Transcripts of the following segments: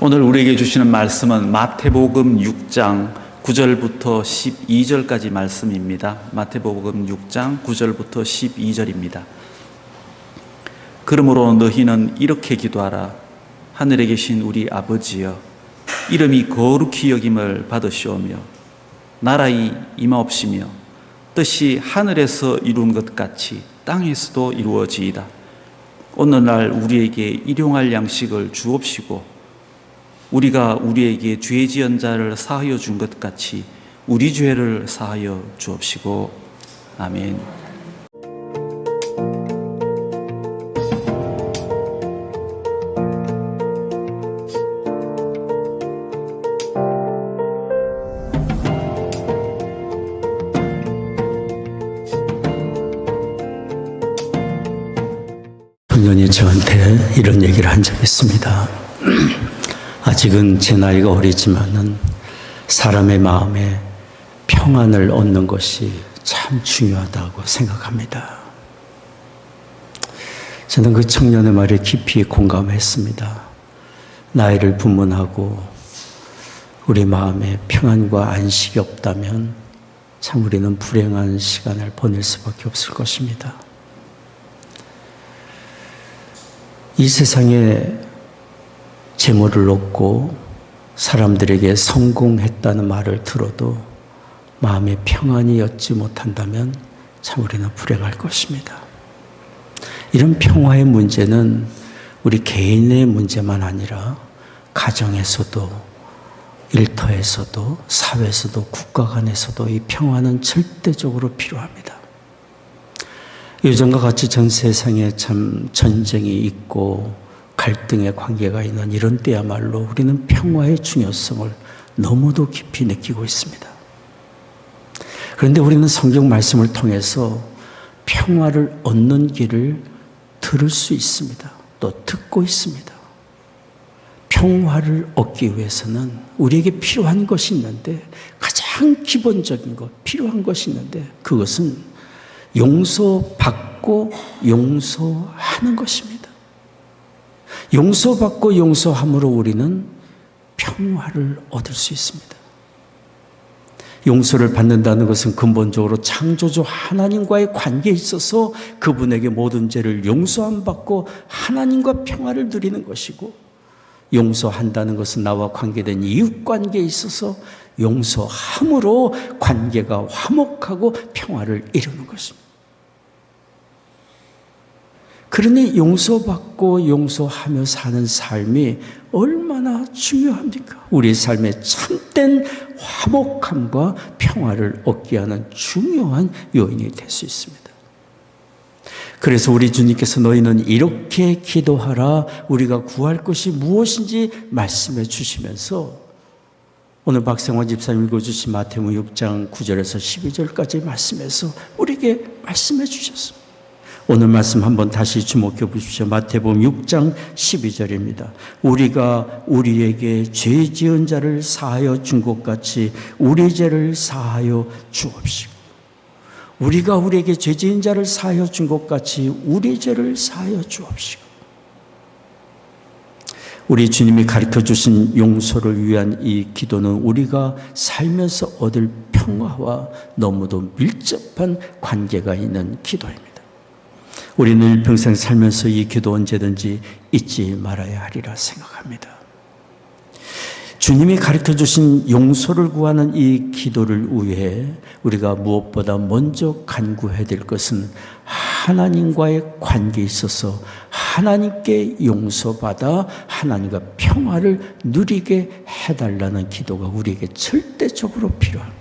오늘 우리에게 주시는 말씀은 마태복음 6장 9절부터 12절까지 말씀입니다. 마태복음 6장 9절부터 12절입니다. 그러므로 너희는 이렇게 기도하라. 하늘에 계신 우리 아버지여, 이름이 거룩히 여김을 받으시오며 나라의 임하옵시며 뜻이 하늘에서 이룬 것 같이 땅에서도 이루어지이다. 오늘날 우리에게 일용할 양식을 주옵시고 우리가 우리에게 죄 지은 자를 사하여 준 것 같이 우리 죄를 사하여 주옵시고. 아멘. 청년이 저한테 이런 얘기를 한 적이 있습니다. 아직은 제 나이가 어리지만은 사람의 마음에 평안을 얻는 것이 참 중요하다고 생각합니다. 저는 그 청년의 말에 깊이 공감했습니다. 나이를 분문하고 우리 마음에 평안과 안식이 없다면 참 우리는 불행한 시간을 보낼 수밖에 없을 것입니다. 이 세상에 재물을 얻고 사람들에게 성공했다는 말을 들어도 마음의 평안이 얻지 못한다면 참 우리는 불행할 것입니다. 이런 평화의 문제는 우리 개인의 문제만 아니라 가정에서도 일터에서도 사회에서도 국가 간에서도 이 평화는 절대적으로 필요합니다. 요즘과 같이 전 세상에 참 전쟁이 있고 갈등의 관계가 있는 이런 때야말로 우리는 평화의 중요성을 너무도 깊이 느끼고 있습니다. 그런데 우리는 성경 말씀을 통해서 평화를 얻는 길을 들을 수 있습니다. 또 듣고 있습니다. 평화를 얻기 위해서는 우리에게 필요한 것이 있는데, 가장 기본적인 것, 필요한 것이 있는데, 그것은 용서받고 용서하는 것입니다. 용서받고 용서함으로 우리는 평화를 얻을 수 있습니다. 용서를 받는다는 것은 근본적으로 창조주 하나님과의 관계에 있어서 그분에게 모든 죄를 용서함 받고 하나님과 평화를 누리는 것이고, 용서한다는 것은 나와 관계된 이웃관계에 있어서 용서함으로 관계가 화목하고 평화를 이루는 것입니다. 그러니 용서받고 용서하며 사는 삶이 얼마나 중요합니까? 우리 삶의 참된 화목함과 평화를 얻게 하는 중요한 요인이 될 수 있습니다. 그래서 우리 주님께서 너희는 이렇게 기도하라, 우리가 구할 것이 무엇인지 말씀해 주시면서 오늘 박생화 집사님 읽어주신 마태복음 6장 9절에서 12절까지 말씀해서 우리에게 말씀해 주셨습니다. 오늘 말씀 한번 다시 주목해 보십시오. 마태복음 6장 12절입니다. 우리가 우리에게 죄 지은 자를 사하여 준 것 같이 우리 죄를 사하여 주옵시고, 우리가 우리에게 죄 지은 자를 사하여 준 것 같이 우리 죄를 사하여 주옵시고. 우리 주님이 가르쳐 주신 용서를 위한 이 기도는 우리가 살면서 얻을 평화와 너무도 밀접한 관계가 있는 기도입니다. 우리는 일평생 살면서 이 기도 언제든지 잊지 말아야 하리라 생각합니다. 주님이 가르쳐 주신 용서를 구하는 이 기도를 위해 우리가 무엇보다 먼저 간구해야 될 것은 하나님과의 관계에 있어서 하나님께 용서받아 하나님과 평화를 누리게 해달라는 기도가 우리에게 절대적으로 필요합니다.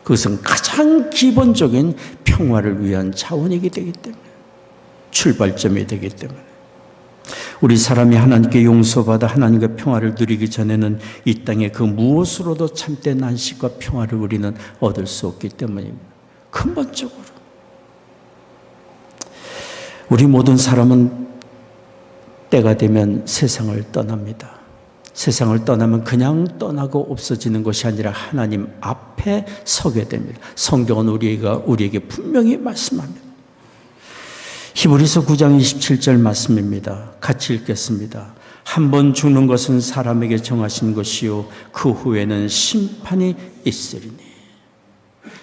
그것은 가장 기본적인 평화를 위한 차원이기 때문에, 출발점이 되기 때문에, 우리 사람이 하나님께 용서받아 하나님과 평화를 누리기 전에는 이 땅에 그 무엇으로도 참된 안식과 평화를 우리는 얻을 수 없기 때문입니다. 근본적으로 우리 모든 사람은 때가 되면 세상을 떠납니다. 세상을 떠나면 그냥 떠나고 없어지는 것이 아니라 하나님 앞에 서게 됩니다. 성경은 우리에게 분명히 말씀합니다. 히브리서 9장 27절 말씀입니다. 같이 읽겠습니다. 한 번 죽는 것은 사람에게 정하신 것이요 그 후에는 심판이 있으리니.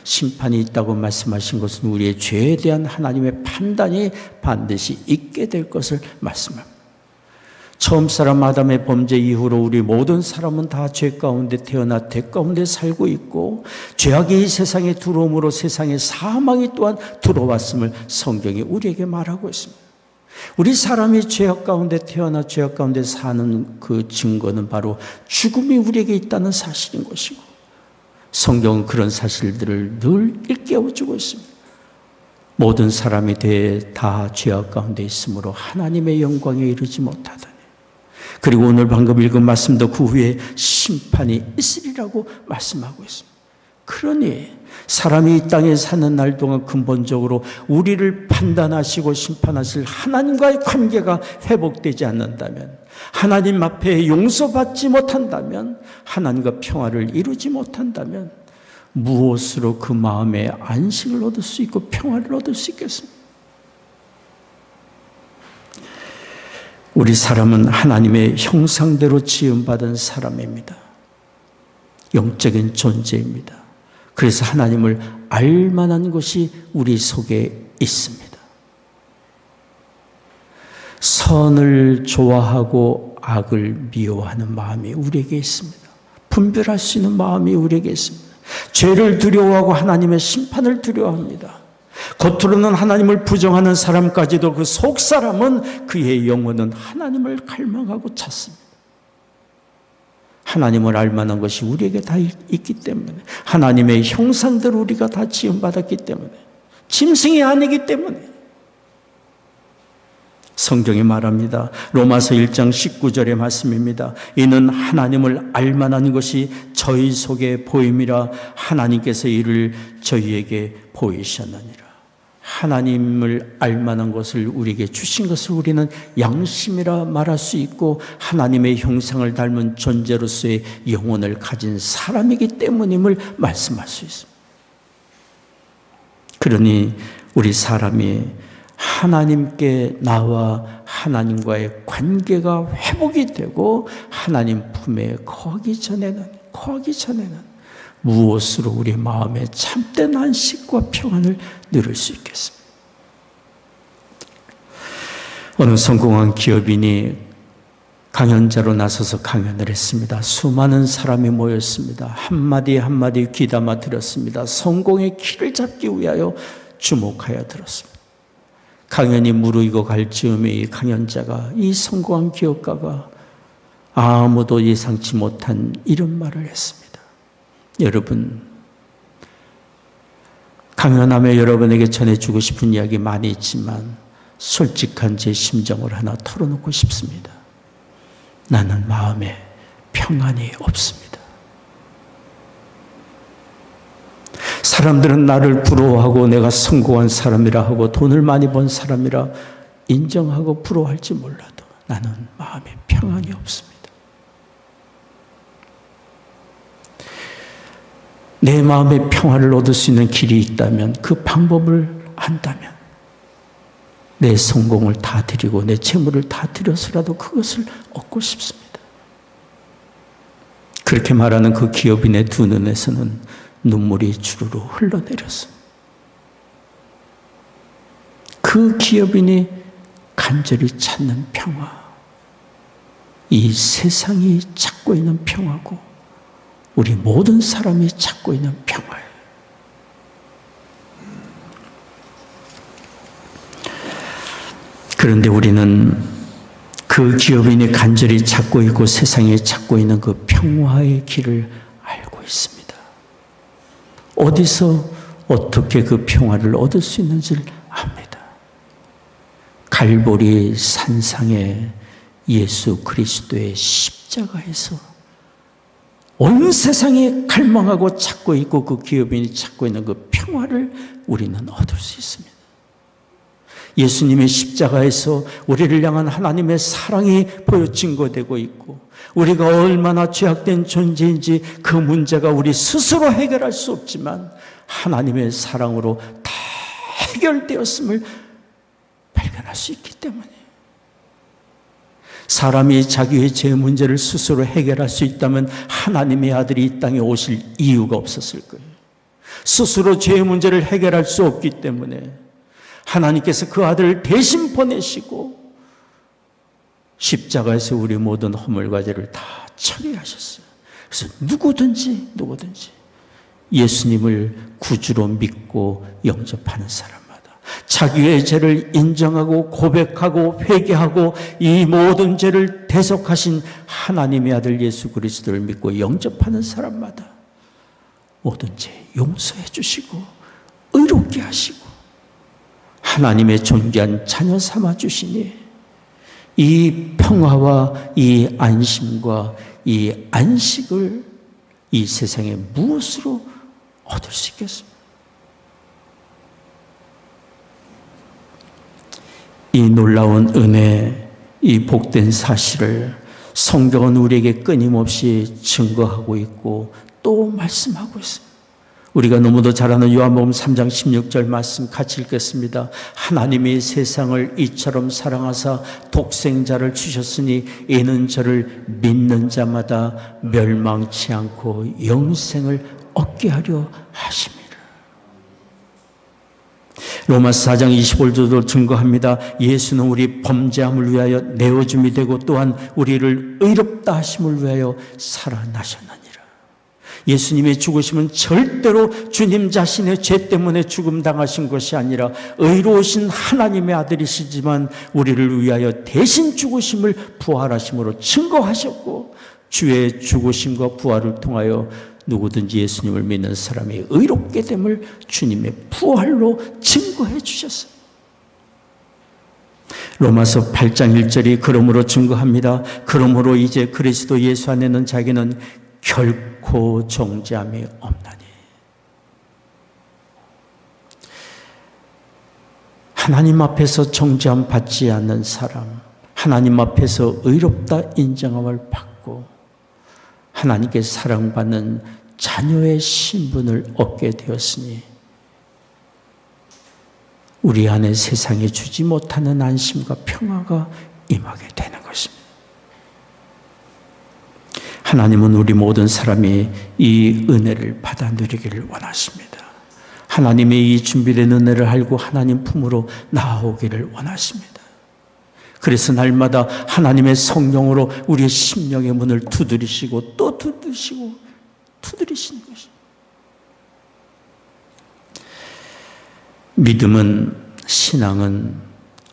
심판이 있다고 말씀하신 것은 우리의 죄에 대한 하나님의 판단이 반드시 있게 될 것을 말씀합니다. 처음 사람 아담의 범죄 이후로 우리 모든 사람은 다 죄 가운데 태어나 죄 가운데 살고 있고, 죄악이 이 세상에 들어옴으로 세상에 사망이 또한 들어왔음을 성경이 우리에게 말하고 있습니다. 우리 사람이 죄악 가운데 태어나 죄악 가운데 사는 그 증거는 바로 죽음이 우리에게 있다는 사실인 것이고, 성경은 그런 사실들을 늘 일깨워주고 있습니다. 모든 사람이 다 죄악 가운데 있으므로 하나님의 영광에 이르지 못하다니. 그리고 오늘 방금 읽은 말씀도 그 후에 심판이 있으리라고 말씀하고 있습니다. 그러니 사람이 이 땅에 사는 날 동안 근본적으로 우리를 판단하시고 심판하실 하나님과의 관계가 회복되지 않는다면, 하나님 앞에 용서받지 못한다면, 하나님과 평화를 이루지 못한다면 무엇으로 그 마음에 안식을 얻을 수 있고 평화를 얻을 수 있겠습니까? 우리 사람은 하나님의 형상대로 지음받은 사람입니다. 영적인 존재입니다. 그래서 하나님을 알만한 것이 우리 속에 있습니다. 선을 좋아하고 악을 미워하는 마음이 우리에게 있습니다. 분별할 수 있는 마음이 우리에게 있습니다. 죄를 두려워하고 하나님의 심판을 두려워합니다. 겉으로는 하나님을 부정하는 사람까지도 그 속 사람은, 그의 영혼은 하나님을 갈망하고 찾습니다. 하나님을 알만한 것이 우리에게 다 있기 때문에, 하나님의 형상대로 우리가 다 지음받았기 때문에, 짐승이 아니기 때문에. 성경이 말합니다. 로마서 1장 19절의 말씀입니다. 이는 하나님을 알만한 것이 저희 속에 보임이라 하나님께서 이를 저희에게 보이셨느니라. 하나님을 알만한 것을 우리에게 주신 것을 우리는 양심이라 말할 수 있고, 하나님의 형상을 닮은 존재로서의 영혼을 가진 사람이기 때문임을 말씀할 수 있습니다. 그러니 우리 사람이 하나님께 나와 하나님과의 관계가 회복이 되고 하나님 품에 거하기 전에는 무엇으로 우리 마음에 참된 안식과 평안을 누릴 수 있겠습니까? 어느 성공한 기업인이 강연자로 나서서 강연을 했습니다. 수많은 사람이 모였습니다. 한마디 한마디 귀담아 들었습니다. 성공의 키를 잡기 위하여 주목하여 들었습니다. 강연이 무르익어 갈 즈음에 이 강연자가, 이 성공한 기업가가 아무도 예상치 못한 이런 말을 했습니다. 여러분, 강연하며 여러분에게 전해주고 싶은 이야기 많이 있지만 솔직한 제 심정을 하나 털어놓고 싶습니다. 나는 마음에 평안이 없습니다. 사람들은 나를 부러워하고 내가 성공한 사람이라 하고 돈을 많이 번 사람이라 인정하고 부러워할지 몰라도 나는 마음에 평안이 없습니다. 내 마음의 평화를 얻을 수 있는 길이 있다면, 그 방법을 안다면 내 성공을 다 드리고 내 재물을 다 드려서라도 그것을 얻고 싶습니다. 그렇게 말하는 그 기업인의 두 눈에서는 눈물이 주르르 흘러내렸습니다. 그 기업인이 간절히 찾는 평화, 이 세상이 찾고 있는 평화고 우리 모든 사람이 찾고 있는 평화예요. 그런데 우리는 그 기업인이 간절히 찾고 있고 세상에 찾고 있는 그 평화의 길을 알고 있습니다. 어디서 어떻게 그 평화를 얻을 수 있는지를 압니다. 갈보리 산상에 예수 그리스도의 십자가에서 온 세상이 갈망하고 찾고 있고 그 기업인이 찾고 있는 그 평화를 우리는 얻을 수 있습니다. 예수님의 십자가에서 우리를 향한 하나님의 사랑이 보여 증거되고 있고, 우리가 얼마나 죄악된 존재인지 그 문제가 우리 스스로 해결할 수 없지만 하나님의 사랑으로 다 해결되었음을 발견할 수 있기 때문에, 사람이 자기의 죄 문제를 스스로 해결할 수 있다면 하나님의 아들이 이 땅에 오실 이유가 없었을 거예요. 스스로 죄의 문제를 해결할 수 없기 때문에 하나님께서 그 아들을 대신 보내시고 십자가에서 우리 모든 허물과 죄를 다 처리하셨어요. 그래서 누구든지 예수님을 구주로 믿고 영접하는 사람마다 자기의 죄를 인정하고 고백하고 회개하고 이 모든 죄를 대속하신 하나님의 아들 예수 그리스도를 믿고 영접하는 사람마다 모든 죄 용서해 주시고 의롭게 하시고 하나님의 존귀한 자녀 삼아 주시니 이 평화와 이 안심과 이 안식을 이 세상에 무엇으로 얻을 수 있겠습니까? 이 놀라운 은혜, 이 복된 사실을 성경은 우리에게 끊임없이 증거하고 있고 또 말씀하고 있습니다. 우리가 너무도 잘 아는 요한복음 3장 16절 말씀 같이 읽겠습니다. 하나님이 세상을 이처럼 사랑하사 독생자를 주셨으니 이는 저를 믿는 자마다 멸망치 않고 영생을 얻게 하려 하심이라. 로마서 4장 25절도 증거합니다. 예수는 우리 범죄함을 위하여 내어줌이 되고 또한 우리를 의롭다 하심을 위하여 살아나셨느니라. 예수님의 죽으심은 절대로 주님 자신의 죄 때문에 죽음당하신 것이 아니라 의로우신 하나님의 아들이시지만 우리를 위하여 대신 죽으심을 부활하심으로 증거하셨고 주의 죽으심과 부활을 통하여 누구든지 예수님을 믿는 사람이 의롭게 됨을 주님의 부활로 증거해 주셨어요. 로마서 8장 1절이 그러므로 증거합니다. 그러므로 이제 그리스도 예수 안에는 자기는 결코 정죄함이 없나니. 하나님 앞에서 정죄함 받지 않는 사람, 하나님 앞에서 의롭다 인정함을 받고 하나님께 사랑받는 자녀의 신분을 얻게 되었으니 우리 안에 세상에 주지 못하는 안심과 평화가 임하게 되는 것입니다. 하나님은 우리 모든 사람이 이 은혜를 받아 누리기를 원하십니다. 하나님의 이 준비된 은혜를 알고 하나님 품으로 나아오기를 원하십니다. 그래서 날마다 하나님의 성령으로 우리의 심령의 문을 두드리시고 또 두드리시고 두드리시는 것입니다. 믿음은, 신앙은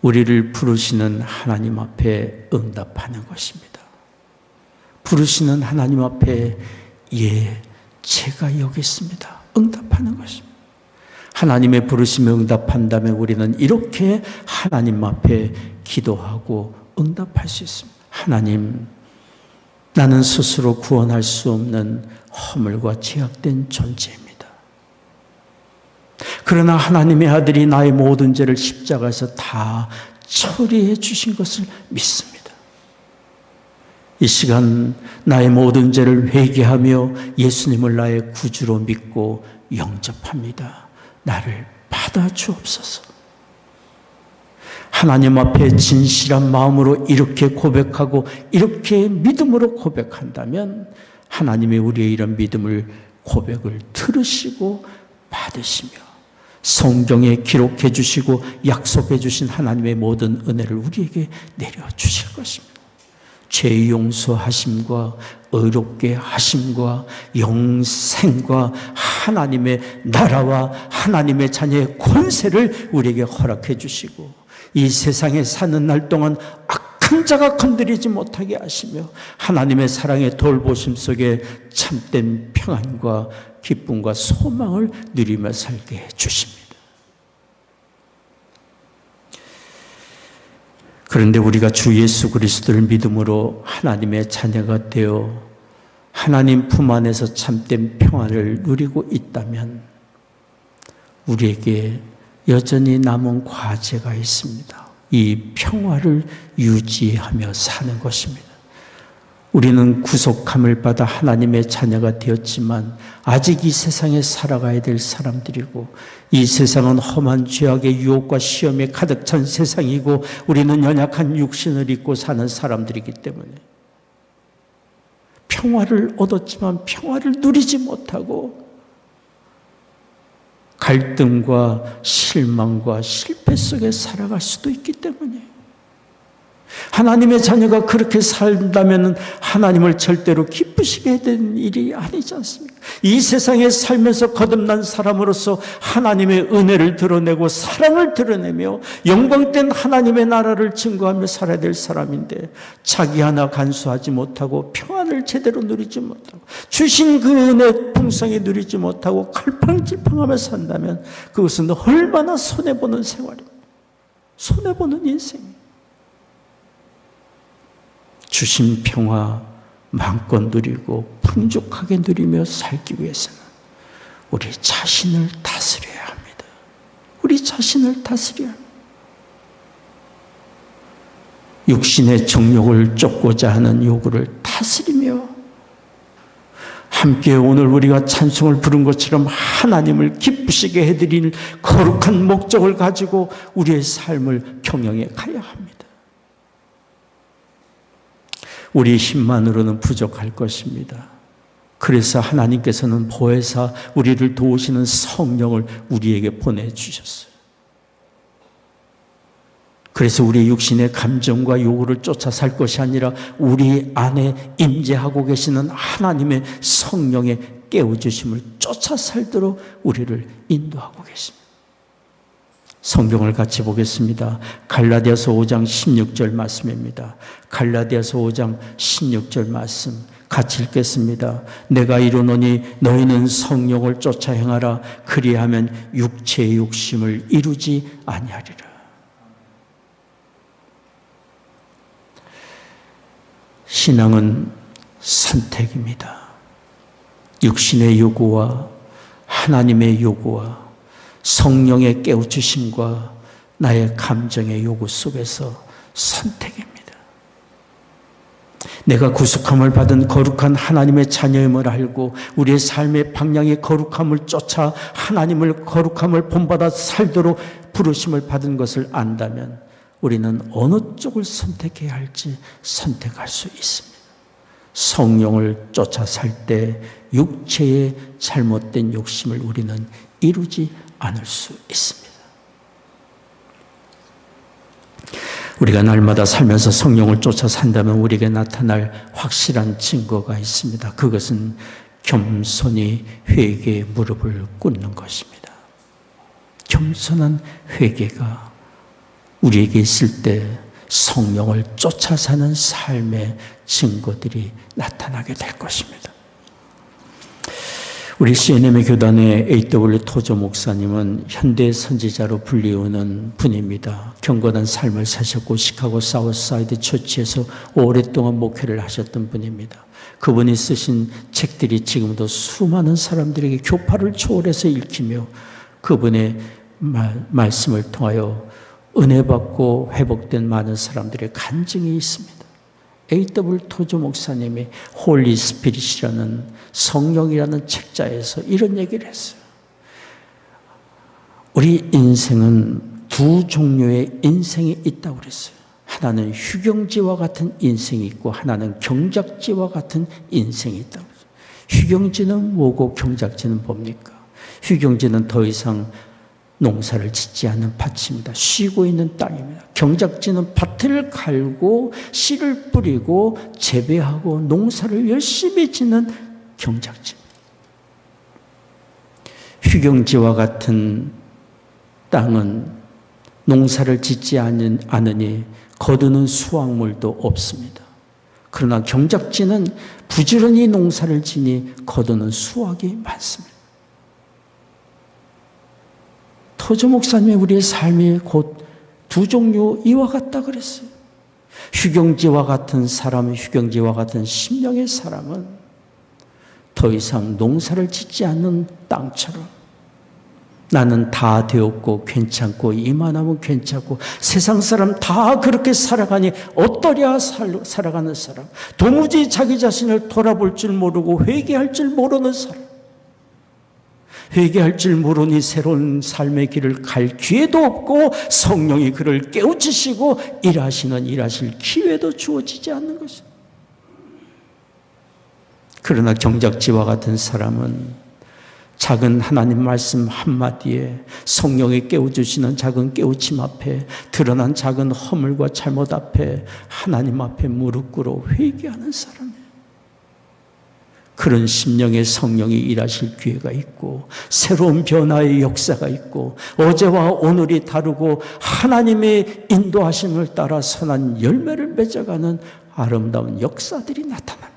우리를 부르시는 하나님 앞에 응답하는 것입니다. 부르시는 하나님 앞에 예, 제가 여기 있습니다. 응답하는 것입니다. 하나님의 부르심에 응답한다면 우리는 이렇게 하나님 앞에 기도하고 응답할 수 있습니다. 하나님, 나는 스스로 구원할 수 없는 허물과 죄악된 존재입니다. 그러나 하나님의 아들이 나의 모든 죄를 십자가에서 다 처리해 주신 것을 믿습니다. 이 시간 나의 모든 죄를 회개하며 예수님을 나의 구주로 믿고 영접합니다. 나를 받아주옵소서. 하나님 앞에 진실한 마음으로 이렇게 고백하고 이렇게 믿음으로 고백한다면 하나님이 우리의 이런 믿음을 고백을 들으시고 받으시며 성경에 기록해 주시고 약속해 주신 하나님의 모든 은혜를 우리에게 내려주실 것입니다. 죄 용서하심과 의롭게 하심과 영생과 하나님의 나라와 하나님의 자녀의 권세를 우리에게 허락해 주시고 이 세상에 사는 날 동안 악한 자가 건드리지 못하게 하시며 하나님의 사랑의 돌보심 속에 참된 평안과 기쁨과 소망을 누리며 살게 해 주십니다. 그런데 우리가 주 예수 그리스도를 믿음으로 하나님의 자녀가 되어 하나님 품 안에서 참된 평안을 누리고 있다면 우리에게 여전히 남은 과제가 있습니다. 이 평화를 유지하며 사는 것입니다. 우리는 구속함을 받아 하나님의 자녀가 되었지만 아직 이 세상에 살아가야 될 사람들이고, 이 세상은 험한 죄악의 유혹과 시험에 가득 찬 세상이고, 우리는 연약한 육신을 입고 사는 사람들이기 때문에 평화를 얻었지만 평화를 누리지 못하고 갈등과 실망과 실패 속에 살아갈 수도 있기 때문에, 하나님의 자녀가 그렇게 살다면 하나님을 절대로 기쁘시게 해야 되는 일이 아니지 않습니까? 이 세상에 살면서 거듭난 사람으로서 하나님의 은혜를 드러내고 사랑을 드러내며 영광된 하나님의 나라를 증거하며 살아야 될 사람인데, 자기 하나 간수하지 못하고 평안을 제대로 누리지 못하고 주신 그 은혜 풍성히 누리지 못하고 갈팡질팡하며 산다면 그것은 얼마나 손해보는 생활입니다. 손해보는 인생입니다. 주신 평화 마음껏 누리고 풍족하게 누리며 살기 위해서는 우리 자신을 다스려야 합니다. 우리 자신을 다스려야 합니다. 육신의 정욕을 쫓고자 하는 요구를 다스리며, 함께 오늘 우리가 찬송을 부른 것처럼 하나님을 기쁘시게 해드릴 거룩한 목적을 가지고 우리의 삶을 경영해 가야 합니다. 우리 힘만으로는 부족할 것입니다. 그래서 하나님께서는 보혜사, 우리를 도우시는 성령을 우리에게 보내주셨어요. 그래서 우리 육신의 감정과 요구를 쫓아 살 것이 아니라 우리 안에 임재하고 계시는 하나님의 성령의 깨워주심을 쫓아 살도록 우리를 인도하고 계십니다. 성경을 같이 보겠습니다. 갈라디아서 5장 16절 말씀입니다. 갈라디아서 5장 16절 말씀 같이 읽겠습니다. 내가 이르노니 너희는 성령을 쫓아 행하라. 그리하면 육체의 욕심을 이루지 아니하리라. 신앙은 선택입니다. 육신의 요구와 하나님의 요구와 성령의 깨우치심과 나의 감정의 요구 속에서 선택입니다. 내가 구속함을 받은 거룩한 하나님의 자녀임을 알고 우리의 삶의 방향의 거룩함을 쫓아 하나님을 거룩함을 본받아 살도록 부르심을 받은 것을 안다면 우리는 어느 쪽을 선택해야 할지 선택할 수 있습니다. 성령을 쫓아 살 때 육체의 잘못된 욕심을 우리는 이루지 않을 수 있습니다. 우리가 날마다 살면서 성령을 쫓아 산다면 우리에게 나타날 확실한 증거가 있습니다. 그것은 겸손히 회개의 무릎을 꿇는 것입니다. 겸손한 회개가 우리에게 있을 때 성령을 쫓아 사는 삶의 증거들이 나타나게 될 것입니다. 우리 CNM의 교단의 A.W. 토저 목사님은 현대 선지자로 불리우는 분입니다. 경건한 삶을 사셨고 시카고 사우스사이드 처치에서 오랫동안 목회를 하셨던 분입니다. 그분이 쓰신 책들이 지금도 수많은 사람들에게 교파를 초월해서 읽히며 그분의 말씀을 통하여 은혜 받고 회복된 많은 사람들의 간증이 있습니다. A.W. 토저 목사님이 홀리 스피릿이라는 성령이라는 책자에서 이런 얘기를 했어요. 우리 인생은 두 종류의 인생이 있다고 그랬어요. 하나는 휴경지와 같은 인생이 있고 하나는 경작지와 같은 인생이 있다고 그랬어요. 휴경지는 뭐고 경작지는 뭡니까? 휴경지는 더 이상 농사를 짓지 않는 밭입니다. 쉬고 있는 땅입니다. 경작지는 밭을 갈고 씨를 뿌리고 재배하고 농사를 열심히 짓는 경작지입니다. 휴경지와 같은 땅은 농사를 짓지 않으니 거두는 수확물도 없습니다. 그러나 경작지는 부지런히 농사를 지니 거두는 수확이 많습니다. 토저 목사님의 우리의 삶이 곧 두 종류 이와 같다 그랬어요. 휴경지와 같은 사람, 휴경지와 같은 심령의 사람은 더 이상 농사를 짓지 않는 땅처럼 나는 다 되었고 괜찮고 이만하면 괜찮고 세상 사람 다 그렇게 살아가니 어떠랴 살아가는 사람, 도무지 자기 자신을 돌아볼 줄 모르고 회개할 줄 모르는 사람, 회개할 줄 모르니 새로운 삶의 길을 갈 기회도 없고 성령이 그를 깨우치시고 일하실 기회도 주어지지 않는 것입니다. 그러나 경작지와 같은 사람은 작은 하나님 말씀 한마디에, 성령이 깨워주시는 작은 깨우침 앞에, 드러난 작은 허물과 잘못 앞에 하나님 앞에 무릎 꿇어 회개하는 사람이에요. 그런 심령의 성령이 일하실 기회가 있고 새로운 변화의 역사가 있고 어제와 오늘이 다르고 하나님의 인도하심을 따라 선한 열매를 맺어가는 아름다운 역사들이 나타납니다.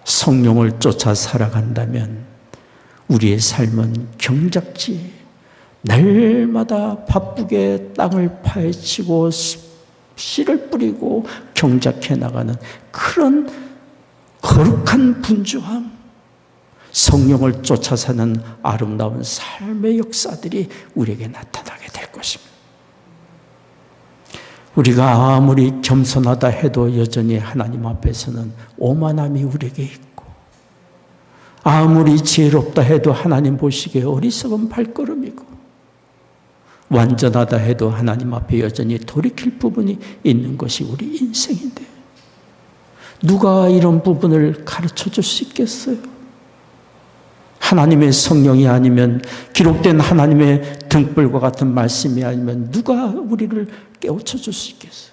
성령을 쫓아 살아간다면 우리의 삶은 경작지, 날마다 바쁘게 땅을 파헤치고 씨를 뿌리고 경작해 나가는 그런 거룩한 분주함, 성령을 쫓아 사는 아름다운 삶의 역사들이 우리에게 나타나게 될 것입니다. 우리가 아무리 겸손하다 해도 여전히 하나님 앞에서는 오만함이 우리에게 있고, 아무리 지혜롭다 해도 하나님 보시기에 어리석은 발걸음이고, 완전하다 해도 하나님 앞에 여전히 돌이킬 부분이 있는 것이 우리 인생인데 누가 이런 부분을 가르쳐 줄 수 있겠어요? 하나님의 성령이 아니면, 기록된 하나님의 등불과 같은 말씀이 아니면 누가 우리를 깨우쳐 줄 수 있겠어요?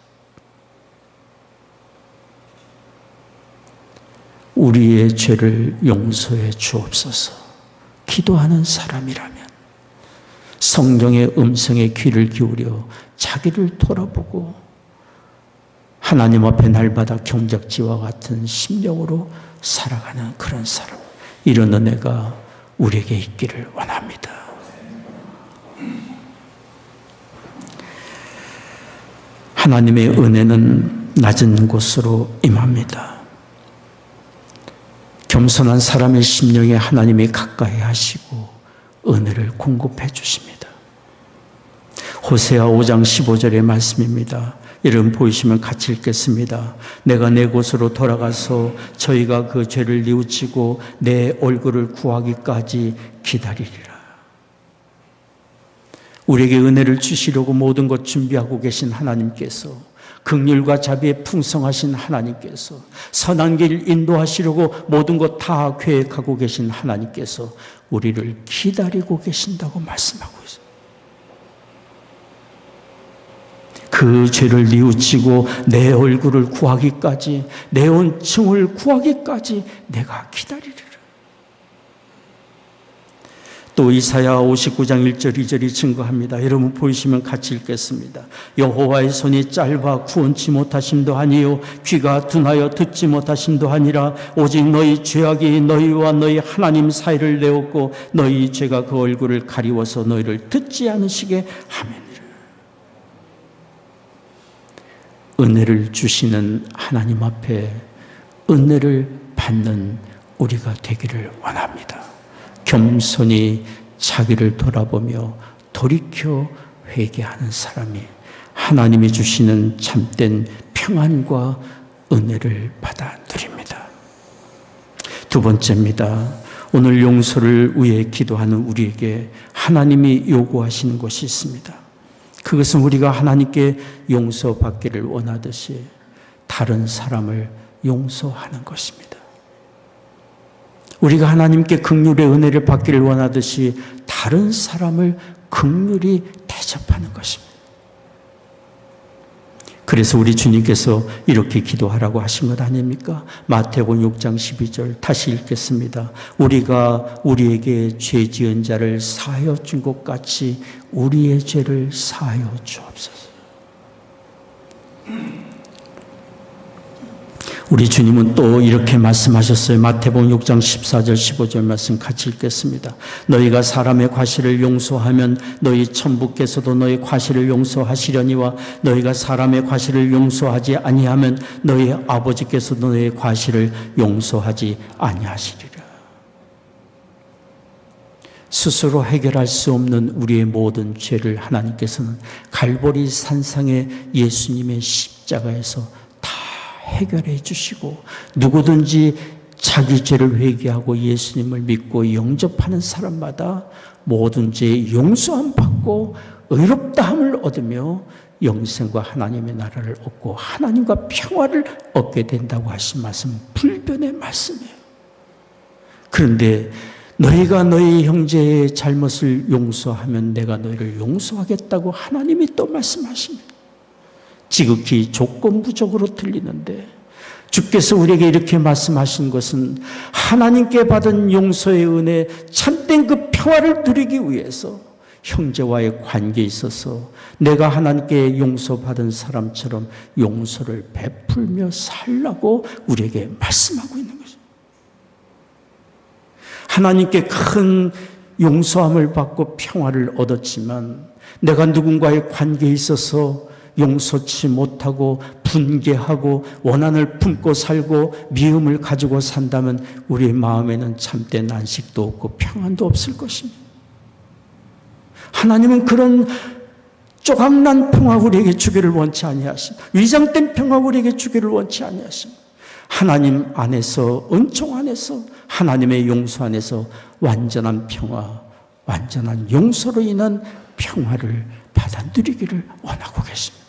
우리의 죄를 용서해 주옵소서 기도하는 사람이라면 성령의 음성에 귀를 기울여 자기를 돌아보고 하나님 앞에 날마다 경작지와 같은 심령으로 살아가는 그런 사람, 이런 은혜가 우리에게 있기를 원합니다. 하나님의 은혜는 낮은 곳으로 임합니다. 겸손한 사람의 심령에 하나님이 가까이 하시고 은혜를 공급해 주십니다. 호세아 5장 15절의 말씀입니다. 여러분 보이시면 같이 읽겠습니다. 내가 내 곳으로 돌아가서 저희가 그 죄를 뉘우치고 내 얼굴을 구하기까지 기다리리라. 우리에게 은혜를 주시려고 모든 것 준비하고 계신 하나님께서, 긍휼과 자비에 풍성하신 하나님께서, 선한 길 인도하시려고 모든 것 다 계획하고 계신 하나님께서 우리를 기다리고 계신다고 말씀하고 있습니다. 그 죄를 뉘우치고 내 얼굴을 구하기까지, 내 온층을 구하기까지 내가 기다리리라. 또 이사야 59장 1절 2절이 증거합니다. 여러분 보이시면 같이 읽겠습니다. 여호와의 손이 짧아 구원치 못하심도 아니요 귀가 둔하여 듣지 못하심도 아니라 오직 너희 죄악이 너희와 너희 하나님 사이를 내었고 너희 죄가 그 얼굴을 가리워서 너희를 듣지 않으시게 하매니라. 은혜를 주시는 하나님 앞에 은혜를 받는 우리가 되기를 원합니다. 겸손히 자기를 돌아보며 돌이켜 회개하는 사람이 하나님이 주시는 참된 평안과 은혜를 받아 누립니다. 두 번째입니다. 오늘 용서를 위해 기도하는 우리에게 하나님이 요구하시는 것이 있습니다. 그것은 우리가 하나님께 용서받기를 원하듯이 다른 사람을 용서하는 것입니다. 우리가 하나님께 긍휼의 은혜를 받기를 원하듯이 다른 사람을 긍휼히 대접하는 것입니다. 그래서 우리 주님께서 이렇게 기도하라고 하신 것 아닙니까? 마태복음 6장 12절 다시 읽겠습니다. 우리가 우리에게 죄 지은 자를 사하여 준 것 같이 우리의 죄를 사하여 주옵소서. 우리 주님은 또 이렇게 말씀하셨어요. 마태복음 6장 14절 15절 말씀 같이 읽겠습니다. 너희가 사람의 과실을 용서하면 너희 천부께서도 너희 과실을 용서하시려니와 너희가 사람의 과실을 용서하지 아니하면 너희 아버지께서도 너희 과실을 용서하지 아니하시리라. 스스로 해결할 수 없는 우리의 모든 죄를 하나님께서는 갈보리 산상의 예수님의 십자가에서 다 해결해 주시고, 누구든지 자기 죄를 회개하고 예수님을 믿고 영접하는 사람마다 모든 죄의 용서함 받고 의롭다함을 얻으며 영생과 하나님의 나라를 얻고 하나님과 평화를 얻게 된다고 하신 말씀, 불변의 말씀이에요. 그런데 너희가 너희 형제의 잘못을 용서하면 내가 너희를 용서하겠다고 하나님이 또 말씀하십니다. 지극히 조건부적으로 들리는데, 주께서 우리에게 이렇게 말씀하신 것은 하나님께 받은 용서의 은혜, 참된 그 평화를 누리기 위해서 형제와의 관계에 있어서 내가 하나님께 용서받은 사람처럼 용서를 베풀며 살라고 우리에게 말씀하고 있는 것입니다. 하나님께 큰 용서함을 받고 평화를 얻었지만, 내가 누군가의 관계에 있어서 용서치 못하고 분개하고 원한을 품고 살고 미움을 가지고 산다면 우리의 마음에는 참된 안식도 없고 평안도 없을 것입니다. 하나님은 그런 조각난 평화 우리에게 주기를 원치 아니하십니다. 위장된 평화 우리에게 주기를 원치 아니하십니다. 하나님 안에서, 은총 안에서, 하나님의 용서 안에서 완전한 평화, 완전한 용서로 인한 평화를 받아 누리기를 원하고 계십니다.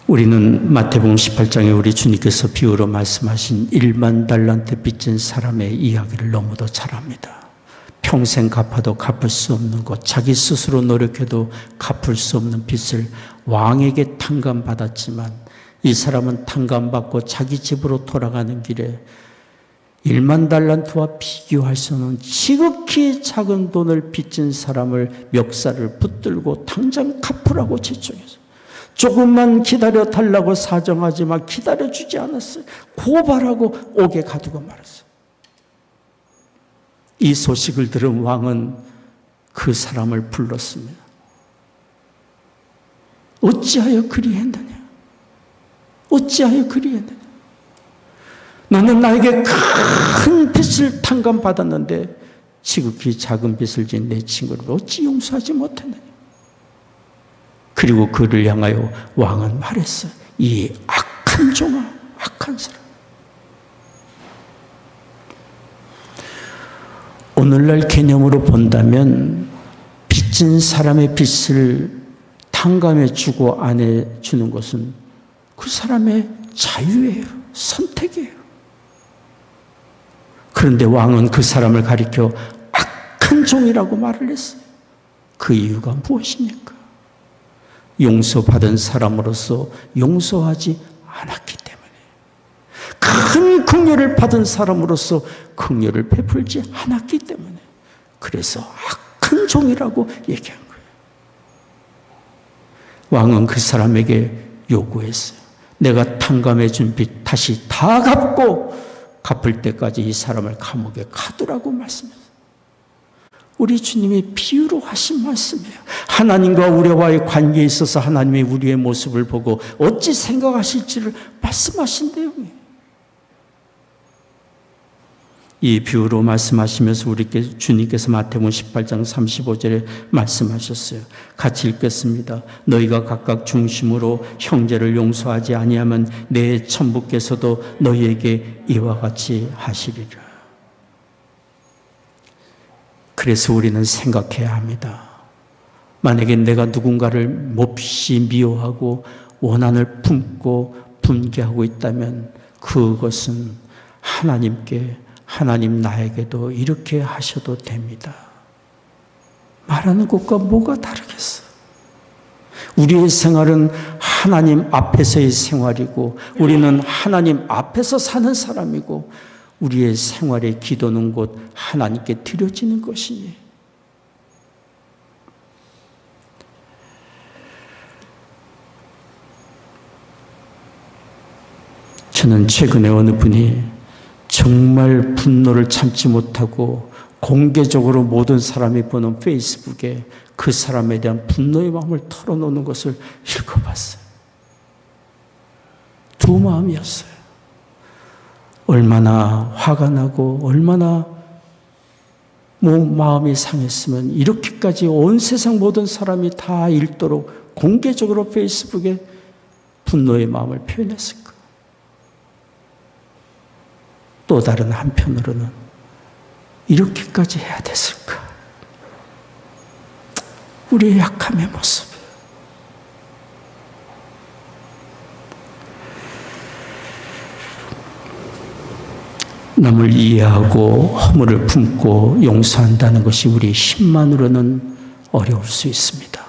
우리는 마태복음 18장에 우리 주님께서 비유로 말씀하신 1만 달란트 빚진 사람의 이야기를 너무도 잘 압니다. 평생 갚아도 갚을 수 없는 것, 자기 스스로 노력해도 갚을 수 없는 빚을 왕에게 탕감받았지만, 이 사람은 탕감받고 자기 집으로 돌아가는 길에 1만 달란트와 비교할 수 없는 지극히 작은 돈을 빚진 사람을 멱살을 붙들고 당장 갚으라고 지적해서, 조금만 기다려 달라고 사정하지만 기다려주지 않았어요. 고발하고 옥에 가두고 말았어요. 이 소식을 들은 왕은 그 사람을 불렀습니다. 어찌하여 그리했느냐? 어찌하여 그리했느냐? 너는 나에게 큰 빚을 탕감받았는데 지극히 작은 빚을 진 내 친구를 어찌 용서하지 못했느냐? 그리고 그를 향하여 왕은 말했어요. 이 악한 종아, 악한 사람. 오늘날 개념으로 본다면 빚진 사람의 빚을 탕감해 주고 안 해 주는 것은 그 사람의 자유예요. 선택이에요. 그런데 왕은 그 사람을 가리켜 악한 종이라고 말을 했어요. 그 이유가 무엇입니까? 용서받은 사람으로서 용서하지 않았기 때문에, 큰 긍휼을 받은 사람으로서 긍휼을 베풀지 않았기 때문에, 그래서 악한 종이라고 얘기한 거예요. 왕은 그 사람에게 요구했어요. 내가 탕감해 준 빚 다시 다 갚고 갚을 때까지 이 사람을 감옥에 가두라고 말씀했어요. 우리 주님이 비유로 하신 말씀이에요. 하나님과 우리와의 관계에 있어서 하나님이 우리의 모습을 보고 어찌 생각하실지를 말씀하신 내용이에요. 이 비유로 말씀하시면서 우리께 주님께서 마태복음 18장 35절에 말씀하셨어요. 같이 읽겠습니다. 너희가 각각 중심으로 형제를 용서하지 아니하면 내 천부께서도 너희에게 이와 같이 하시리라. 그래서 우리는 생각해야 합니다. 만약에 내가 누군가를 몹시 미워하고 원한을 품고 분개하고 있다면 그것은 하나님께, 하나님 나에게도 이렇게 하셔도 됩니다. 말하는 것과 뭐가 다르겠어? 우리의 생활은 하나님 앞에서의 생활이고 우리는 하나님 앞에서 사는 사람이고 우리의 생활의 기도는 곧 하나님께 드려지는 것이니, 저는 최근에 어느 분이 정말 분노를 참지 못하고 공개적으로 모든 사람이 보는 페이스북에 그 사람에 대한 분노의 마음을 털어놓는 것을 읽어봤어요. 두 마음이었어요. 얼마나 화가 나고 얼마나 마음이 상했으면 이렇게까지 온 세상 모든 사람이 다 읽도록 공개적으로 페이스북에 분노의 마음을 표현했을까? 또 다른 한편으로는 이렇게까지 해야 됐을까? 우리의 약함의 모습. 남을 이해하고 허물을 품고 용서한다는 것이 우리 힘만으로는 어려울 수 있습니다.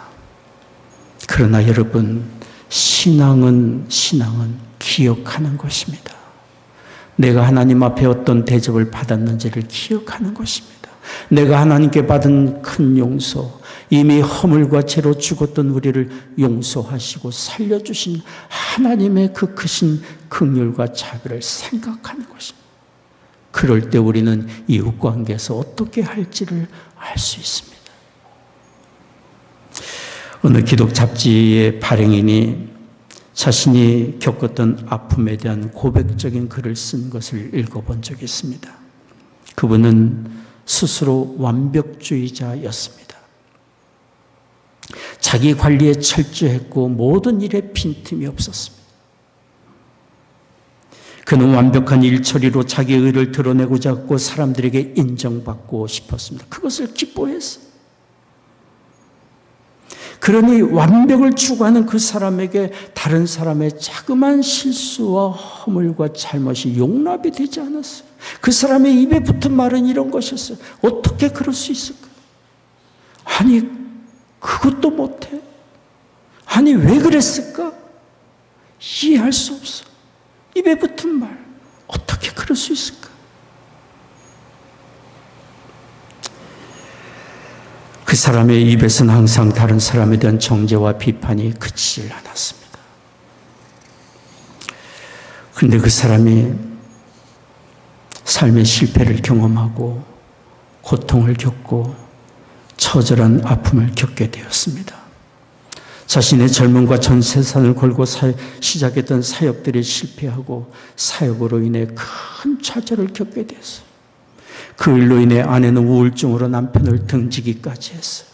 그러나 여러분, 신앙은 기억하는 것입니다. 내가 하나님 앞에 어떤 대접을 받았는지를 기억하는 것입니다. 내가 하나님께 받은 큰 용서, 이미 허물과 죄로 죽었던 우리를 용서하시고 살려주신 하나님의 그 크신 긍휼과 자비를 생각하는 것입니다. 그럴 때 우리는 이웃관계에서 어떻게 할지를 알 수 있습니다. 어느 기독 잡지의 발행인이 자신이 겪었던 아픔에 대한 고백적인 글을 쓴 것을 읽어본 적이 있습니다. 그분은 스스로 완벽주의자였습니다. 자기 관리에 철저했고 모든 일에 빈틈이 없었습니다. 그는 완벽한 일처리로 자기의 의를 드러내고자 했고 사람들에게 인정받고 싶었습니다. 그것을 기뻐했어요. 그러니 완벽을 추구하는 그 사람에게 다른 사람의 자그마한 실수와 허물과 잘못이 용납이 되지 않았어요. 그 사람의 입에 붙은 말은 이런 것이었어요. 어떻게 그럴 수 있을까? 아니, 그것도 못해. 아니, 왜 그랬을까? 이해할 수 없어. 입에 붙은 말, 어떻게 그럴 수 있을까? 그 사람의 입에서는 항상 다른 사람에 대한 정죄와 비판이 그치질 않았습니다. 그런데 그 사람이 삶의 실패를 경험하고 고통을 겪고 처절한 아픔을 겪게 되었습니다. 자신의 젊음과 전 세상을 걸고 시작했던 사역들이 실패하고 사역으로 인해 큰 좌절을 겪게 됐어요. 그 일로 인해 아내는 우울증으로 남편을 등지기까지 했어요.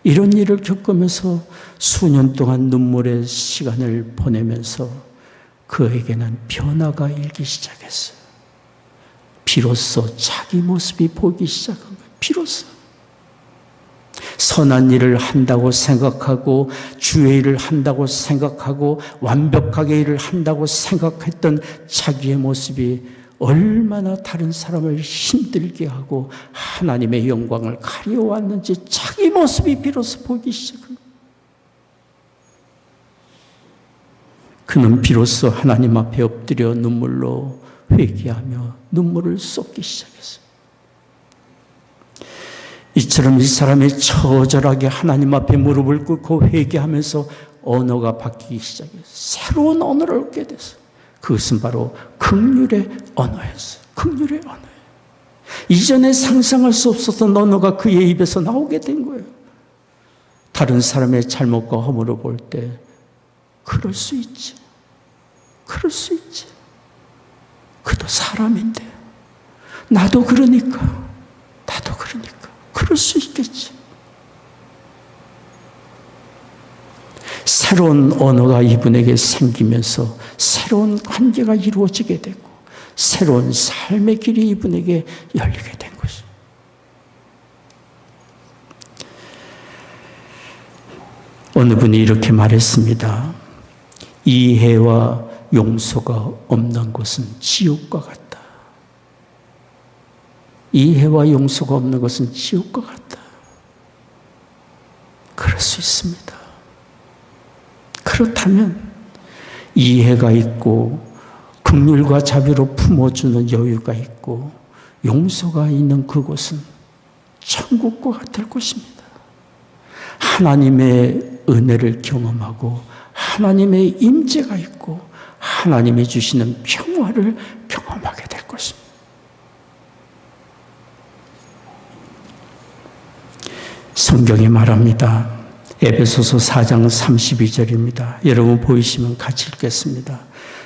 이런 일을 겪으면서 수년 동안 눈물의 시간을 보내면서 그에게는 변화가 일기 시작했어요. 비로소 자기 모습이 보이기 시작한 거예요. 비로소. 선한 일을 한다고 생각하고 주의 일을 한다고 생각하고 완벽하게 일을 한다고 생각했던 자기의 모습이 얼마나 다른 사람을 힘들게 하고 하나님의 영광을 가려왔는지 자기 모습이 비로소 보기 시작한 거예요. 그는 비로소 하나님 앞에 엎드려 눈물로 회개하며 눈물을 쏟기 시작했어요. 이처럼 이 사람이 처절하게 하나님 앞에 무릎을 꿇고 회개하면서 언어가 바뀌기 시작했어요. 새로운 언어를 얻게 됐어요. 그것은 바로 긍휼의 언어였어요. 긍휼의 언어예요. 이전에 상상할 수 없었던 언어가 그의 입에서 나오게 된 거예요. 다른 사람의 잘못과 허물을 볼 때 그럴 수 있지. 그럴 수 있지. 그도 사람인데 나도 그러니까 그럴 수 있겠지. 새로운 언어가 이분에게 생기면서 새로운 관계가 이루어지게 되고 새로운 삶의 길이 이분에게 열리게 된 것이죠. 어느 분이 이렇게 말했습니다. 이해와 용서가 없는 곳은 지옥과 같다. 이해와 용서가 없는 것은 지옥과 같다. 그럴 수 있습니다. 그렇다면 이해가 있고 긍휼과 자비로 품어주는 여유가 있고 용서가 있는 그곳은 천국과 같을 것입니다. 하나님의 은혜를 경험하고 하나님의 임재가 있고 하나님이 주시는 평화를 경험하게 될 것입니다. 성경이 말합니다. 에베소서 4장 32절입니다. 여러분 보이시면 같이 읽겠습니다.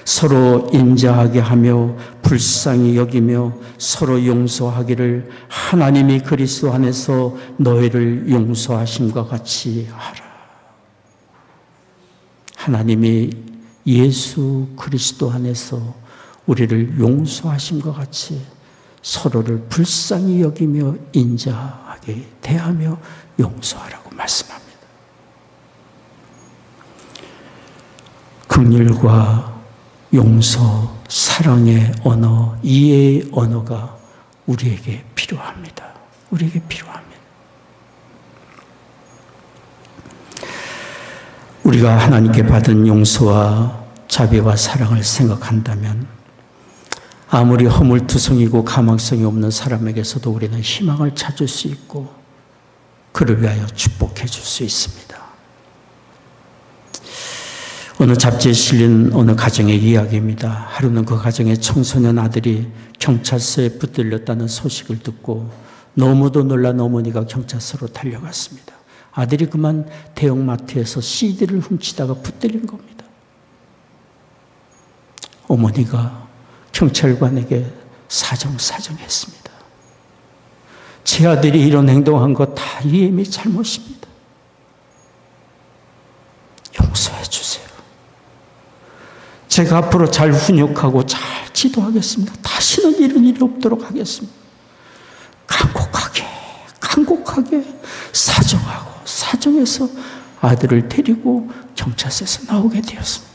서로 인자하게 하며 불쌍히 여기며 서로 용서하기를 하나님이 그리스도 안에서 너희를 용서하심과 같이 하라. 하나님이 예수 그리스도 안에서 우리를 용서하심과 같이 서로를 불쌍히 여기며 인자하게 대하며 용서하라고 말씀합니다. 긍휼과 용서, 사랑의 언어, 이해의 언어가 우리에게 필요합니다. 우리에게 필요합니다. 우리가 하나님께 받은 용서와 자비와 사랑을 생각한다면 아무리 허물투성이고 가망성이 없는 사람에게서도 우리는 희망을 찾을 수 있고 그를 위하여 축복해 줄 수 있습니다. 어느 잡지에 실린 어느 가정의 이야기입니다. 하루는 그 가정의 청소년 아들이 경찰서에 붙들렸다는 소식을 듣고 너무도 놀란 어머니가 경찰서로 달려갔습니다. 아들이 그만 대형마트에서 CD를 훔치다가 붙들린 겁니다. 어머니가 경찰관에게 사정했습니다. 제 아들이 이런 행동한 거 다 이엠이 잘못입니다. 용서해 주세요. 제가 앞으로 잘 훈육하고 잘 지도하겠습니다. 다시는 이런 일이 없도록 하겠습니다. 간곡하게 사정해서 아들을 데리고 경찰서에서 나오게 되었습니다.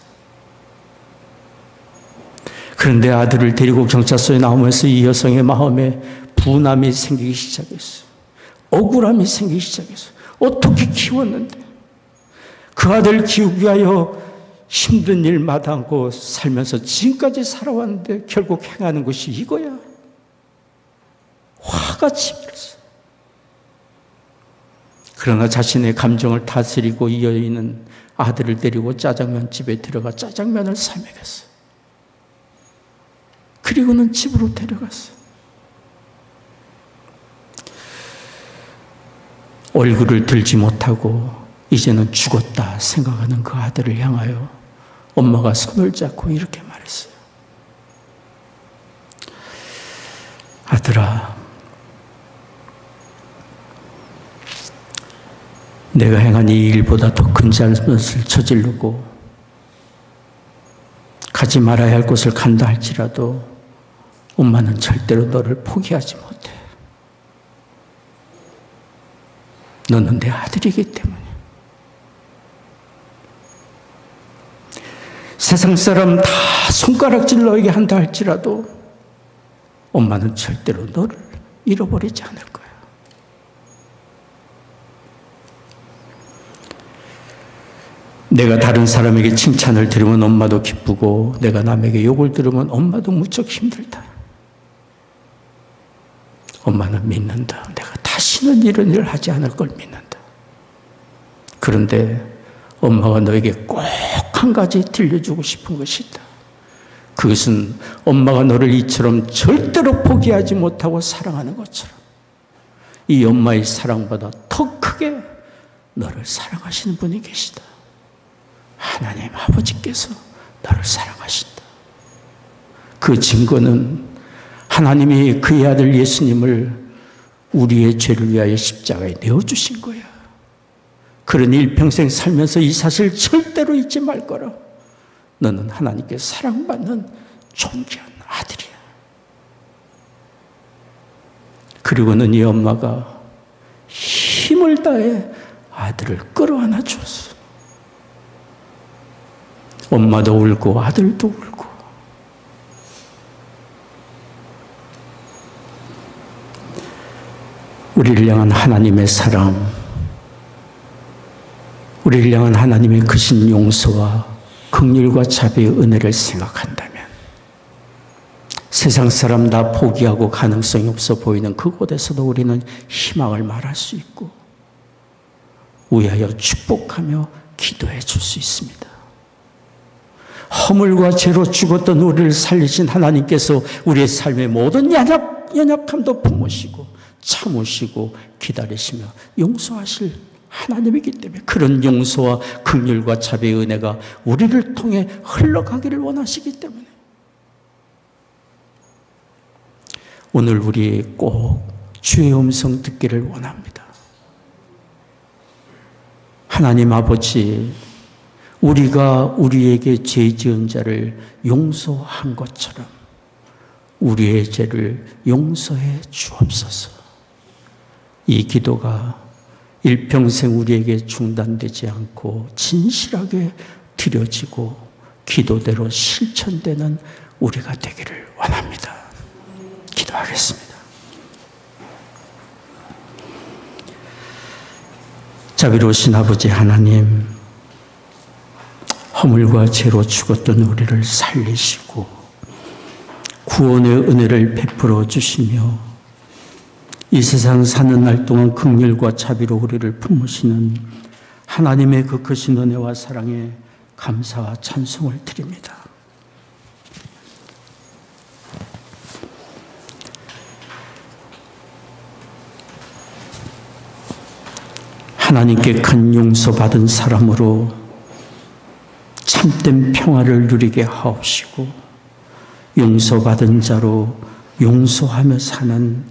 그런데 아들을 데리고 경찰서에 나오면서 이 여성의 마음에 분함이 생기기 시작했어요. 억울함이 생기기 시작했어요. 어떻게 키웠는데 그 아들 키우기 위하여 힘든 일 마다하고 살면서 지금까지 살아왔는데 결국 행하는 것이 이거야. 화가 치밀었어요. 그러나 자신의 감정을 다스리고 이 여인은 아들을 데리고 짜장면 집에 들어가 짜장면을 사 먹였어요. 그리고는 집으로 데려갔어요. 얼굴을 들지 못하고 이제는 죽었다 생각하는 그 아들을 향하여 엄마가 손을 잡고 이렇게 말했어요. 아들아, 내가 행한 이 일보다 더 큰 잘못을 저지르고 가지 말아야 할 곳을 간다 할지라도 엄마는 절대로 너를 포기하지 못해. 너는 내 아들이기 때문에. 세상 사람 다 손가락질 너에게 한다 할지라도 엄마는 절대로 너를 잃어버리지 않을 거야. 내가 다른 사람에게 칭찬을 들으면 엄마도 기쁘고 내가 남에게 욕을 들으면 엄마도 무척 힘들다. 엄마는 믿는다. 내가 다시는 이런 일을 하지 않을 걸 믿는다. 그런데 엄마가 너에게 꼭 한 가지 들려주고 싶은 것이 있다. 그것은 엄마가 너를 이처럼 절대로 포기하지 못하고 사랑하는 것처럼 이 엄마의 사랑보다 더 크게 너를 사랑하시는 분이 계시다. 하나님 아버지께서 너를 사랑하신다. 그 증거는 하나님이 그의 아들 예수님을 우리의 죄를 위하여 십자가에 내어주신 거야. 그런 일평생 살면서 이 사실 절대로 잊지 말 거라. 너는 하나님께 사랑받는 존귀한 아들이야. 그리고는 이 엄마가 힘을 다해 아들을 끌어안아 주었어. 엄마도 울고 아들도 울고. 우리를 향한 하나님의 사랑, 우리를 향한 하나님의 크신 용서와 긍휼과 자비의 은혜를 생각한다면 세상 사람 다 포기하고 가능성이 없어 보이는 그곳에서도 우리는 희망을 말할 수 있고 위하여 축복하며 기도해 줄 수 있습니다. 허물과 죄로 죽었던 우리를 살리신 하나님께서 우리의 삶의 모든 연약함도 품으시고 참으시고 기다리시며 용서하실 하나님이기 때문에 그런 용서와 긍휼과 자비의 은혜가 우리를 통해 흘러가기를 원하시기 때문에 오늘 우리 꼭 주의 음성 듣기를 원합니다. 하나님 아버지, 우리가 우리에게 죄 지은 자를 용서한 것처럼 우리의 죄를 용서해 주옵소서. 이 기도가 일평생 우리에게 중단되지 않고 진실하게 드려지고 기도대로 실천되는 우리가 되기를 원합니다. 기도하겠습니다. 자비로우신 아버지 하나님, 허물과 죄로 죽었던 우리를 살리시고 구원의 은혜를 베풀어 주시며 이 세상 사는 날 동안 긍휼과 자비로 우리를 품으시는 하나님의 그 크신 은혜와 사랑에 감사와 찬송을 드립니다. 하나님께 큰 용서받은 사람으로 참된 평화를 누리게 하옵시고 용서받은 자로 용서하며 사는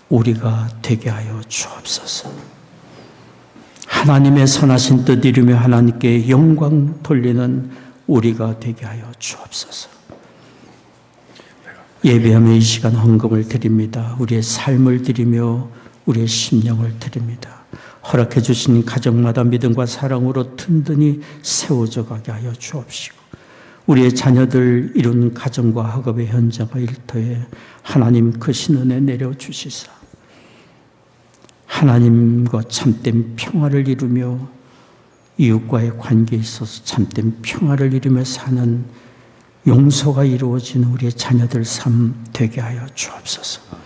우리가 되게 하여 주옵소서. 하나님의 선하신 뜻 이루며 하나님께 영광 돌리는 우리가 되게 하여 주옵소서. 예배하며 이 시간 헌금을 드립니다. 우리의 삶을 드리며 우리의 심령을 드립니다. 허락해 주신 가정마다 믿음과 사랑으로 든든히 세워져 가게 하여 주옵시고 우리의 자녀들 이룬 가정과 학업의 현장과 일터에 하나님 크신 은혜 내려주시사 하나님과 참된 평화를 이루며 이웃과의 관계에 있어서 참된 평화를 이루며 사는 용서가 이루어지는 우리의 자녀들 삶 되게 하여 주옵소서.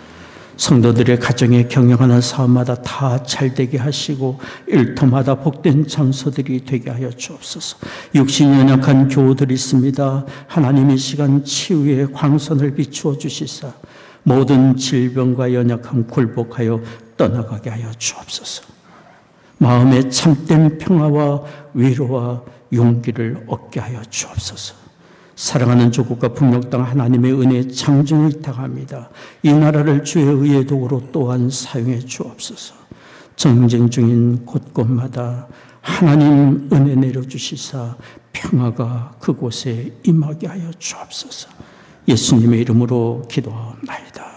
성도들의 가정에 경영하는 사업마다 다 잘되게 하시고 일터마다 복된 장소들이 되게 하여 주옵소서. 육신이 연약한 교우들이 있습니다. 하나님 이 시간 치유의 광선을 비추어 주시사 모든 질병과 연약함 굴복하여 떠나가게 하여 주옵소서. 마음에 참된 평화와 위로와 용기를 얻게 하여 주옵소서. 사랑하는 조국과 북녘 땅 하나님의 은혜 장정을 당합니다. 이 나라를 주의 의의 도구로 또한 사용해 주옵소서. 정쟁 중인 곳곳마다 하나님 은혜 내려주시사 평화가 그곳에 임하게 하여 주옵소서. 예수님의 이름으로 기도하옵나이다.